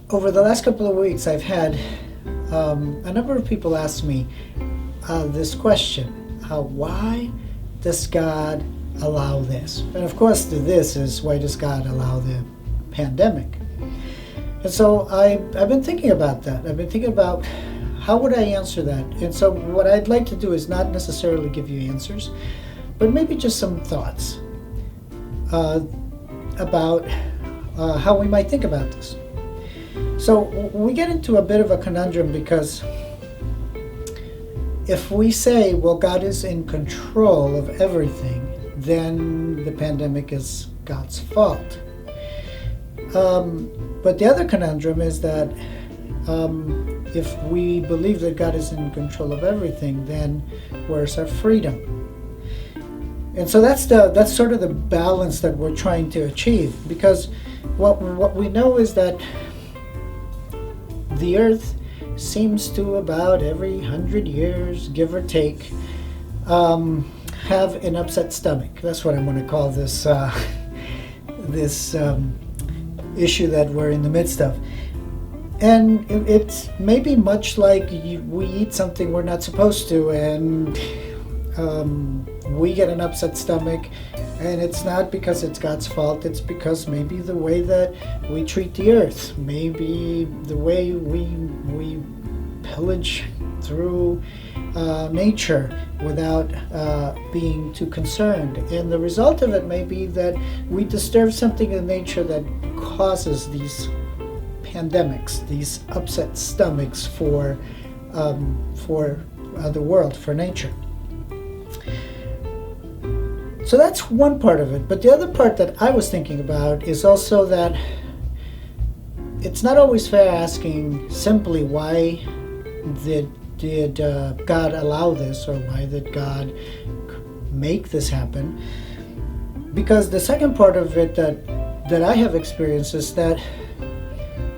Over the last couple of weeks, I've had a number of people ask me this question: why does God allow this? And of course, this is, why does God allow the pandemic? And so I've been thinking about that. I've been thinking about how would I answer that. And so what I'd like to do is not necessarily give you answers, but maybe just some thoughts about how we might think about this. So we get into a bit of a conundrum, because if we say, well, God is in control of everything, then the pandemic is God's fault. But the other conundrum is that if we believe that God is in control of everything, then where's our freedom? And so that's sort of the balance that we're trying to achieve, because what we know is that the earth seems to, about every 100 years, give or take, have an upset stomach. That's what I'm going to call this issue that we're in the midst of. And it's maybe much like we eat something we're not supposed to, and we get an upset stomach, and it's not because it's God's fault. It's because maybe the way that we treat the earth, maybe the way we pillage through nature without being too concerned. And the result of it may be that we disturb something in nature that causes these pandemics, these upset stomachs for the world, for nature. So that's one part of it. But the other part that I was thinking about is also that it's not always fair asking simply why did God allow this, or why did God make this happen? Because the second part of it that I have experienced is that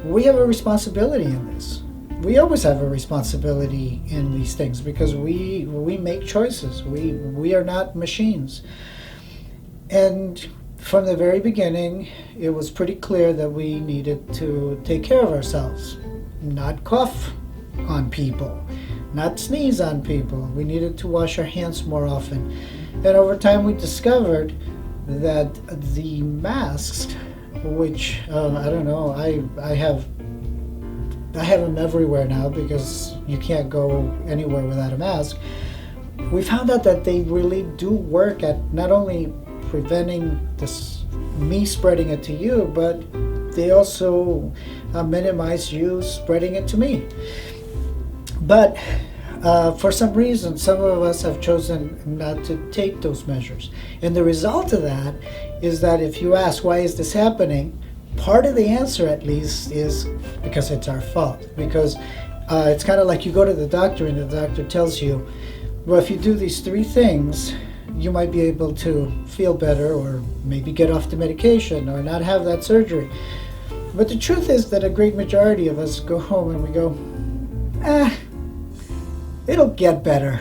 we have a responsibility in this. We always have a responsibility in these things, because we make choices. We are not machines. And from the very beginning, it was pretty clear that we needed to take care of ourselves, not cough on people, not sneeze on people. We needed to wash our hands more often. And over time, we discovered that the masks, which I don't know, I have them everywhere now, because you can't go anywhere without a mask. We found out that they really do work at not only preventing me spreading it to you, but they also minimize you spreading it to me. But for some reason, some of us have chosen not to take those measures. And the result of that is that if you ask, why is this happening? Part of the answer, at least, is because it's our fault. Because it's kind of like you go to the doctor and the doctor tells you, well, if you do these 3 things, you might be able to feel better, or maybe get off the medication, or not have that surgery. But the truth is that a great majority of us go home and we go, it'll get better.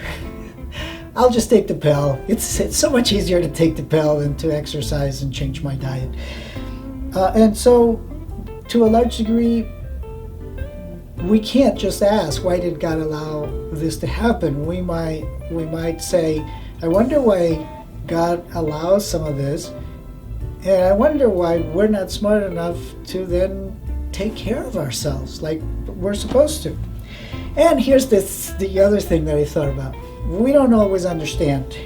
I'll just take the pill. It's so much easier to take the pill than to exercise and change my diet. And so, to a large degree, we can't just ask, why did God allow this to happen? We might say, I wonder why God allows some of this, and I wonder why we're not smart enough to then take care of ourselves like we're supposed to. And here's the other thing that I thought about. We don't always understand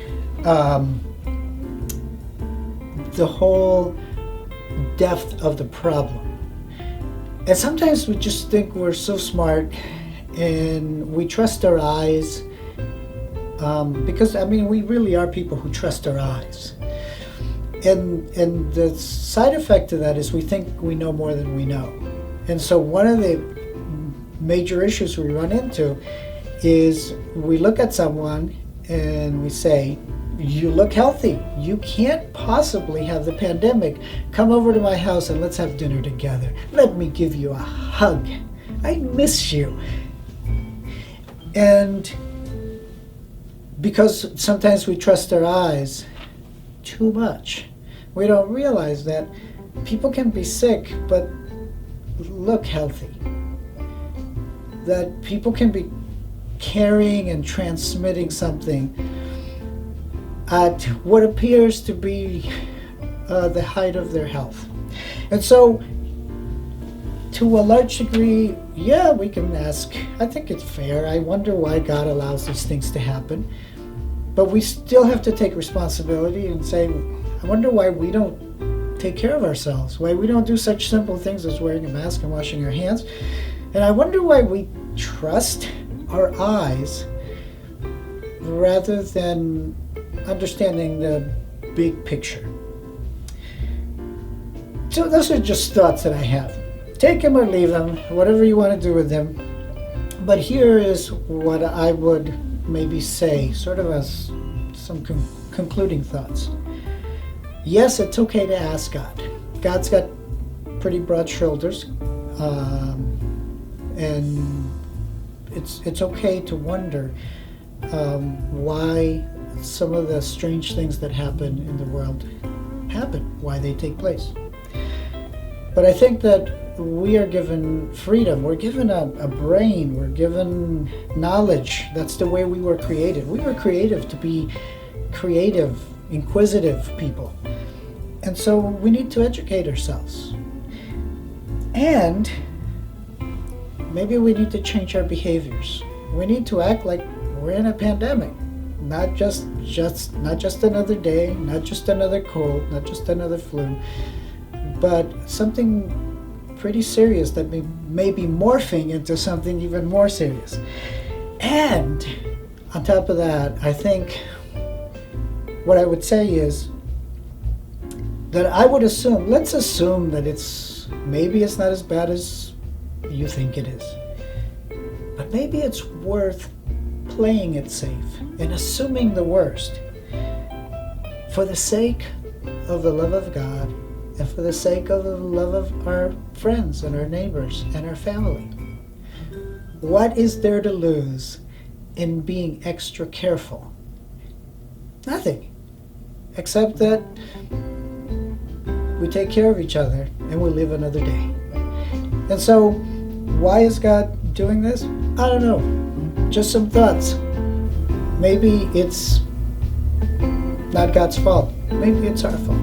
the whole depth of the problem. And sometimes we just think we're so smart, and we trust our eyes, because we really are people who trust our eyes. And the side effect of that is we think we know more than we know. And so one of the major issues we run into is we look at someone and we say, you look healthy. You can't possibly have the pandemic. Come over to my house and let's have dinner together. Let me give you a hug. I miss you. And because sometimes we trust our eyes too much, we don't realize that people can be sick, but look healthy, that people can be carrying and transmitting something at what appears to be the height of their health. And so, to a large degree, yeah, we can ask, I think it's fair. I wonder why God allows these things to happen. But we still have to take responsibility and say, I wonder why we don't take care of ourselves, why we don't do such simple things as wearing a mask and washing our hands. And I wonder why we trust our eyes rather than understanding the big picture. So those are just thoughts that I have. Take them or leave them, whatever you want to do with them. But here is what I would maybe say, sort of as some concluding thoughts. Yes, it's okay to ask God. God's got pretty broad shoulders, and it's okay to wonder why some of the strange things that happen in the world happen, why they take place. But I think that we are given freedom. We're given a brain. We're given knowledge. That's the way we were created. We were created to be creative, inquisitive people. And so we need to educate ourselves. And maybe we need to change our behaviors. We need to act like we're in a pandemic. Not just another day, not just another cold, not just another flu, but something pretty serious that may be morphing into something even more serious. And on top of that, I think what I would say is that I would assume, let's assume that maybe it's not as bad as you think it is. But maybe it's worth playing it safe and assuming the worst for the sake of the love of God and for the sake of the love of our friends and our neighbors and our family. What is there to lose in being extra careful? Nothing, except that we take care of each other and we live another day. And so, why is God doing this? I don't know. Just some thoughts. Maybe it's not God's fault. Maybe it's our fault.